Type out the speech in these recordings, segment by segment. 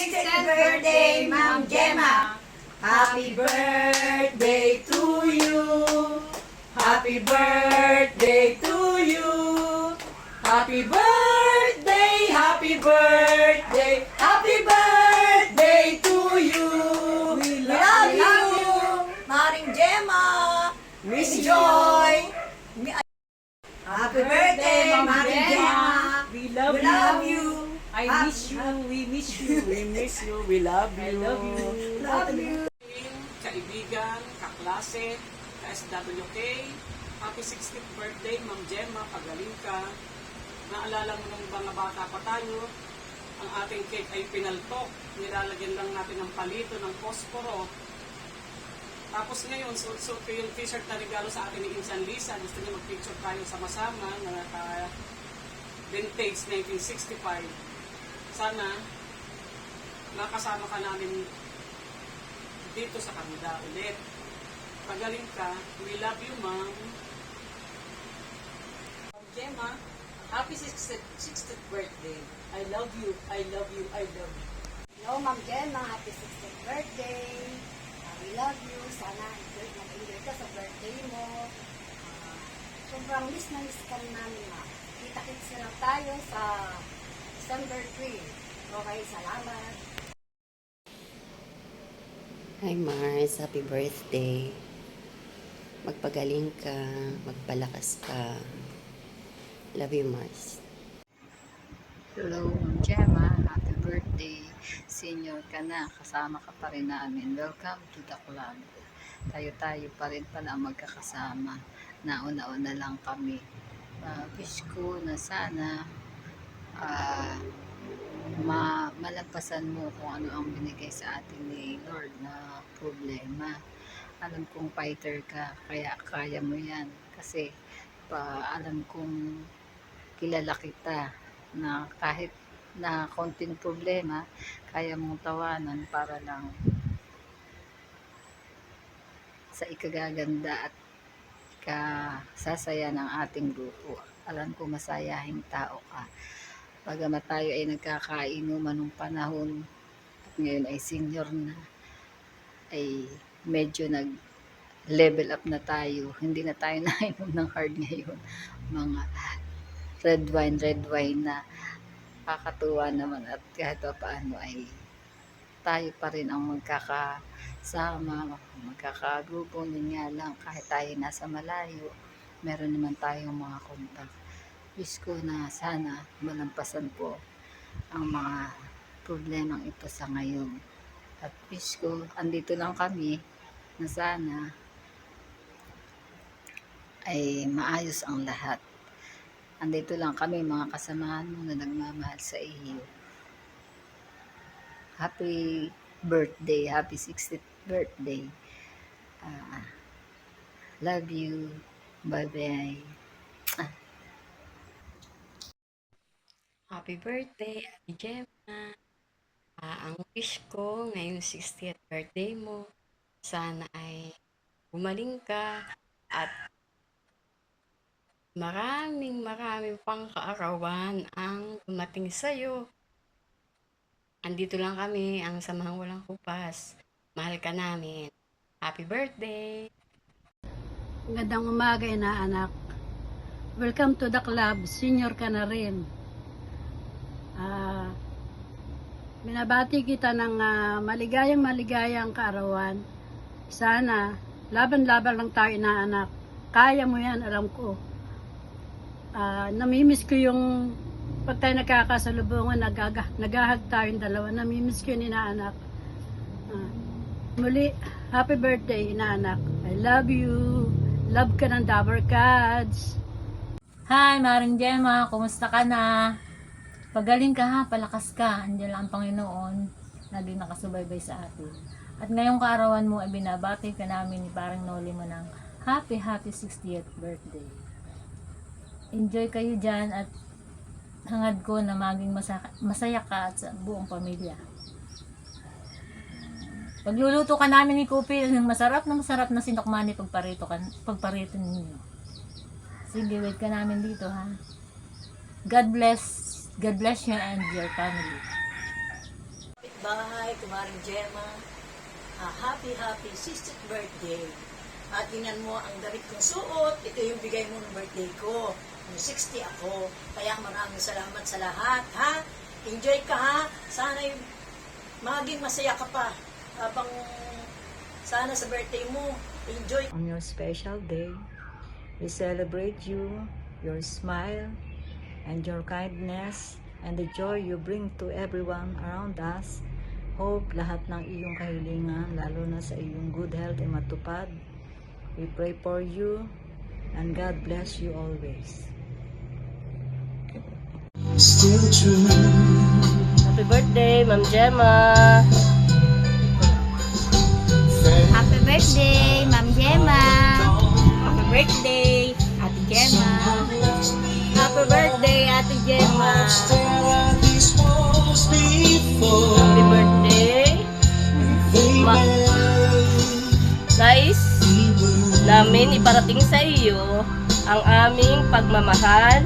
60th birthday, Ma'am Gemma. Happy birthday to you. Happy birthday to you. Happy birthday, happy birthday, happy birthday to you. We love you, Maring Gemma. Miss Joy. Happy birthday, Maring Gemma. We We love you. I miss you. We miss you. We miss you. We love you. I love you. Love you. Kaibigan, kaklase, ka-SWK, happy 60th birthday, Ma'am Gemma, pagaling ka. Naalala mo nung mga bata pa tayo, ang ating cake ay pinaltok. Nilalagyan lang natin ng palito, ng posporo. Tapos ngayon, so yung t-shirt na regalo sa atin ni Insan Lisa, gusto niya mag-picture tayo sama-sama na vintage 1965. Sana makasama ka namin dito sa kanila ulit. Pagaling ka. We love you, Ma'am. Gemma, happy 60th birthday. I love you. I love you. I love you. Hello, Ma'am Gemma. Happy 60th birthday. We love you. Sana mag-enjoy ka sa birthday mo. Sobrang miss na miss ka namin, ma. Kita-kits na lang tayo sa December 3. Okay, salamat. Hi Mars, happy birthday. Magpagaling ka, magpalakas ka. Love you Mars. Hello, Gemma. Happy birthday. Senior ka na. Kasama ka pa rin namin. Welcome to the club. Tayo-tayo pa rin pala magkakasama. Nauna-una lang kami. Wish ko na sana malampasan mo kung ano ang binigay sa atin ni Lord na problema. Alam kong fighter ka, kaya kaya mo yan. Kasi alam kong kilala kita na kahit na konting problema, kaya mong tawanan para lang sa ikagaganda at ikasasaya ng ating grupo. Alam ko masayahing tao ka. Bagamat tayo ay nagkakainuman nung panahon at ngayon ay senior na, ay medyo nag-level up na tayo. Hindi na tayo nainom ng hard ngayon. Mga red wine na kakatuwa naman at kahit pa paano ay tayo pa rin ang magkakasama, magkakagrupo. Yun nga lang, kahit tayo nasa malayo, meron naman tayong mga kontak. Wish ko na sana malampasan po ang mga problemang ito sa ngayon. At wish ko, andito lang kami na sana ay maayos ang lahat. Andito lang kami mga kasamahan mo na nagmamahal sa iyo. Happy birthday, happy 60th birthday. Love you. Bye-bye. Happy birthday, Ate Gemma. Ang wish ko ngayong 60th birthday mo, sana ay gumaling ka at maraming pang kaarawan ang dumating sa'yo. Andito lang kami, ang samahang walang kupas. Mahal ka namin. Happy birthday! Magandang umaga, inaanak. Welcome to the club. Senior ka na rin. Binabati kita ng maligayang kaarawan. Sana, laban-laban lang tayo, inaanak. Kaya mo yan, alam ko. Namimiss ko yung pag tayo nagkakasalubungan, naghahag tayong dalawa. Namimiss ko yun, inaanak. Muli, happy birthday, inaanak. I love you. Love ka ng Dabber Cats. Hi, Maring Gemma. Kumusta ka na? Pagaling ka ha, palakas ka. Andiyan lang ang Panginoon na di nakasubaybay sa atin. At ngayong kaarawan mo ay binabati ka namin ni Parang Noli mo ng happy 60th birthday. Enjoy kayo dyan at hangad ko na maging masaya ka at sa buong pamilya. Pagluluto ka namin ni Kupil ng masarap na sinokmani pagparito ninyo. Sige, wait ka namin dito ha. God bless you and your family. bahay, kumaring Gemma. Happy 60th birthday. At tingnan mo ang damit kong suot, ito yung bigay mo ng birthday ko. Yung 60 ako. Kaya maraming salamat sa lahat, ha? Enjoy ka, ha? Sana yung maging masaya ka pa. Habang sana sa birthday mo, enjoy. On your special day, we celebrate you, your smile, and your kindness, and the joy you bring to everyone around us. Hope lahat ng iyong kahilingan, lalo na sa iyong good health ay matupad. We pray for you, and God bless you always. Happy birthday, Ma'am Gemma! Happy birthday, Ma'am Gemma! Happy birthday, Ate Gemma! Happy birthday, Ate Gemma! Happy birthday! Nais namin iparating sa iyo ang aming pagmamahal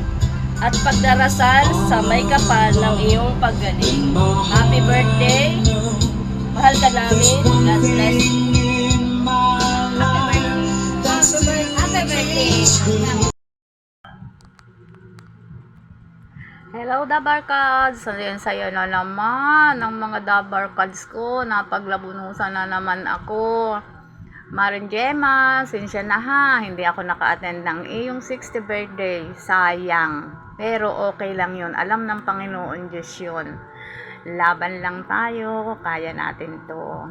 at pagdarasal sa may kapal ng iyong paggaling. Happy birthday! Mahal ka namin. God bless you. Happy birthday! Hello, Dabarkads! Sayo na naman ang mga Dabarkads ko. Napaglabunusan na naman ako. Maring Gemma, sinsya na ha. Hindi ako naka-attend ng iyong 60th birthday. Sayang. Pero okay lang yun. Alam ng Panginoon Diyos yun. Laban lang tayo. Kaya natin to.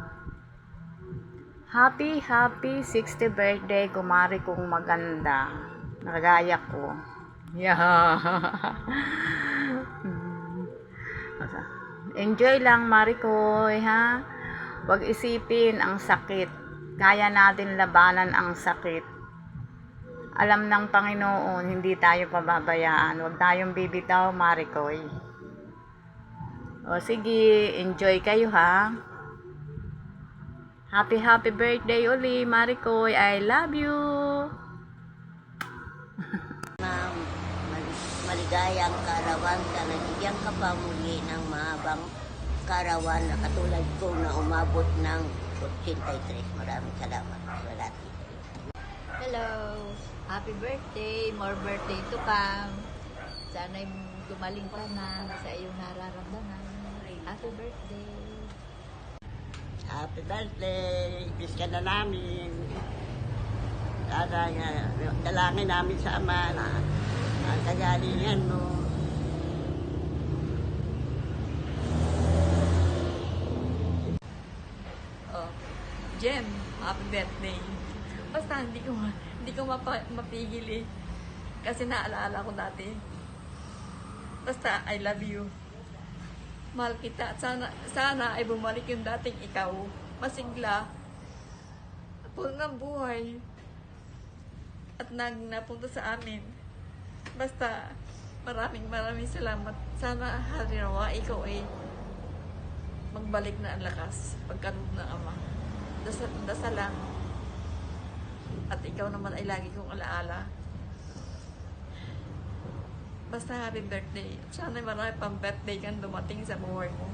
Happy 60th birthday, kumari kong maganda. Nagaya ko. Yeah. Enjoy lang, Marikoy, ha? Huwag isipin ang sakit. Kaya natin labanan ang sakit. Alam ng Panginoon, hindi tayo pababayaan. Huwag tayong bibitaw, Marikoy. O sige, enjoy kayo, ha? Happy birthday uli, Marikoy. I love you. Ma'am, maligayang karawan ka. Nabigyan ka pa muli ng mahabang karawan na katulad ko na umabot ng 83. Maraming salamat sa lahat. Hello! Happy birthday! More birthday to come! Sana'y gumaling ka na sa iyong nararamdaman. Happy birthday! Happy birthday! Miss ka na namin. Sana dalangin namin sa Ama na ang kagalingan mo. Oh, Jem, happy birthday! Basta hindi ko mapigil eh. Kasi naalala ko dati. Basta I love you. Mahal kita at sana ay bumalik yung dating ikaw. Masigla. Puno ng buhay. At napunta sa amin. Basta maraming salamat. Sana harirawa ikaw ay magbalik na ang lakas pagkaroon ng Ama. Dasal lang. At ikaw naman ay lagi kong alaala. Basta happy birthday. Sana marami pang birthday kang dumating sa buhay mo.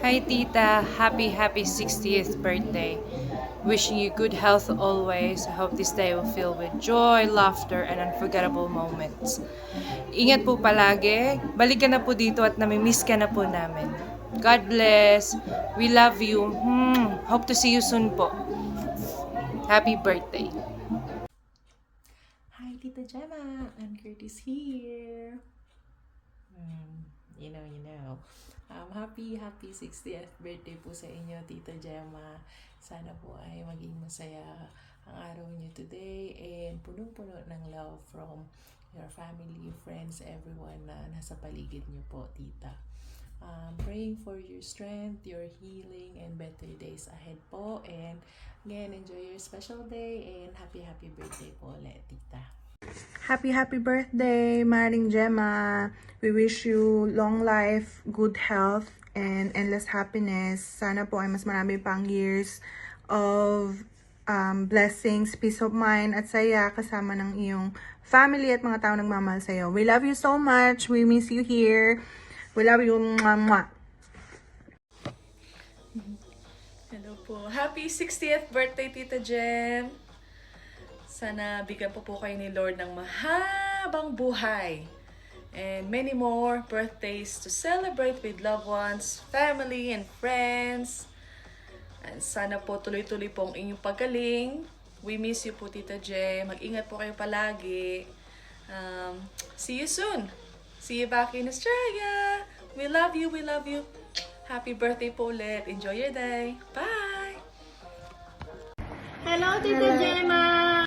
Hi Tita, happy 60th birthday. Wishing you good health always. I hope this day will fill with joy, laughter, and unforgettable moments. Ingat po palagi. Balik ka na po dito at namimiss ka na po namin. God bless. We love you. Hope to see you soon po. Happy birthday. Hi, Tita Gemma. I'm Curtis here. You know. Happy 60th birthday po sa inyo, Tita Gemma. Sana po ay maging masaya ang araw niyo today and punong-puno ng love from your family, friends, everyone na nasa paligid niyo po, Tita. Praying for your strength, your healing, and better days ahead po. And again, enjoy your special day and happy birthday po ulit, Tita. Happy birthday, Maring Gemma. We wish you long life, good health, and endless happiness. Sana po ay mas marami pang years of blessings, peace of mind, at saya kasama ng iyong family at mga tao nagmamahal sa'yo. We love you so much. We miss you here. We love you. Mwah, mwah. Hello po. Happy 60th birthday, Tita Jem. Sana bigyan po kayo ni Lord ng mahabang buhay and many more birthdays to celebrate with loved ones, family, and friends. And sana po tuloy-tuloy pong inyong paggaling. We miss you po, Tita Jem. Mag-ingat po kayo palagi. See you soon. See you back in Australia. We love you. We love you. Happy birthday po ulit. Enjoy your day. Bye! Hello, Tita Gemma!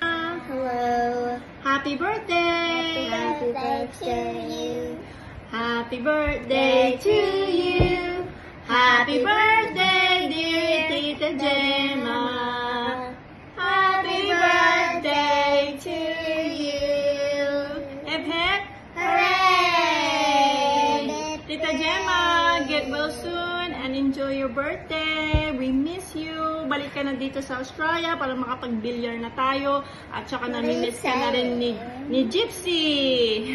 Hello. Happy birthday! Happy birthday to you. Happy birthday to you! Happy birthday, dear Tita Gemma! Happy birthday to you! Hip hip! Hooray! Tita Gemma, get well soon and enjoy your birthday. We miss you. Balik ka na dito sa Australia para makapag-bilyar na tayo. At saka nami-miss ka na rin ni Gypsy.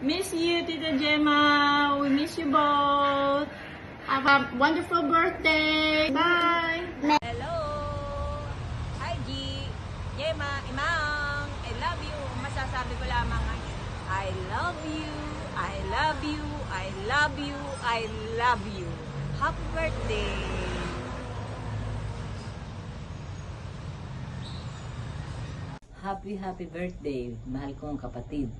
Miss you, Tita Gemma. We miss you both. Have a wonderful birthday. Bye. Hello. Hi, G. Gemma, Imang. I love you. Masasabi ko lamang I love you. I love you. I love you. I love you. Happy birthday. Happy birthday, mahal kong kapatid.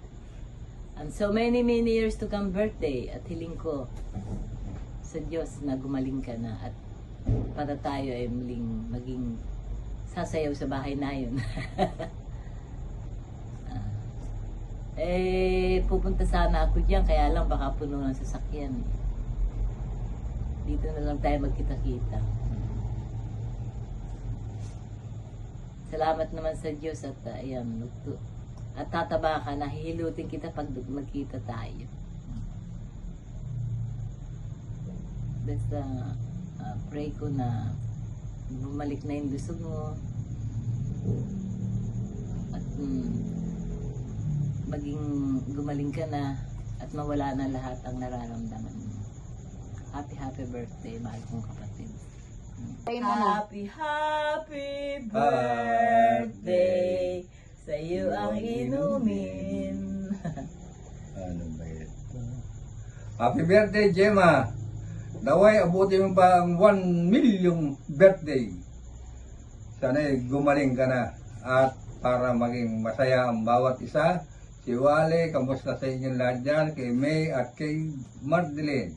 And so many years to come birthday. At hiling ko sa Diyos na gumaling ka na at para tayo ay muling maging sasayaw sa bahay na yun. Pupunta sana ako dyan, kaya lang baka puno ng sasakyan. Dito na lang tayo magkita-kita. Salamat naman sa Diyos at ayan, at tataba ka, nahihilutin kita pag magkita tayo. Basta pray ko na bumalik na yung lusog mo at maging gumaling ka na at mawala na lahat ang nararamdaman mo. Happy birthday, mahal kong kapatid. Happy birthday sa iyo ang inumin. Ano ba ito? Happy birthday, Gemma! Naway, abuti mo pa ang 1 million birthday. Sana'y gumaling ka na at para maging masaya ang bawat isa. Si Wale, kamusta sa inyong lahat dyan? Kay May at kay Mardeline.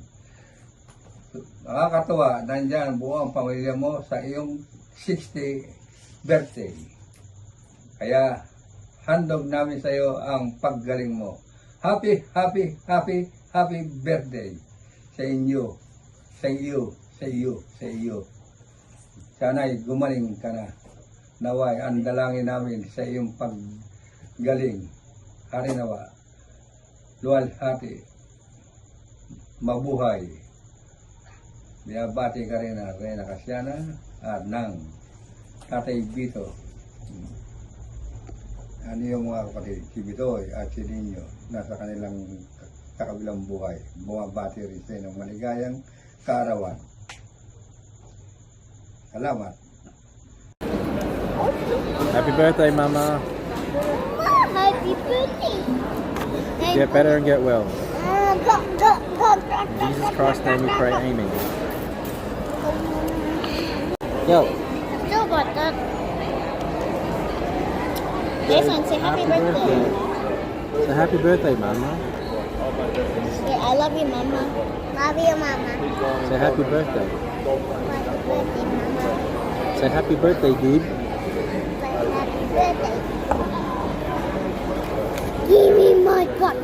Nakakatuwa, nandyan buo ang pamilya mo sa iyong 60th birthday. Kaya, handog namin sa iyo ang paggaling mo. Happy birthday sa inyo. Sa iyo. Sana'y gumaling ka na. Naway, ang dalangin namin sa iyong paggaling. Harinawa, luwalhati, mabuhay. Binabati ka rin na Reyna Casiana at ng Tatay Bito. Ano yung mga kapatid? Si Bitoy at si Nino nasa kanilang kakabilang buhay. Bumabati rin sa ng maligayang kaarawan. Salamat. Happy birthday, Mama. Happy birthday. Get better and get well. In Jesus Christ's name we pray, amen. Yo. Still got that. Jason, say happy birthday. So happy birthday, Mama. Say, I love you, Mama. Love you, Mama. Say happy birthday. Happy birthday, Mama. Say happy birthday, dude. Happy birthday. Give me my gun.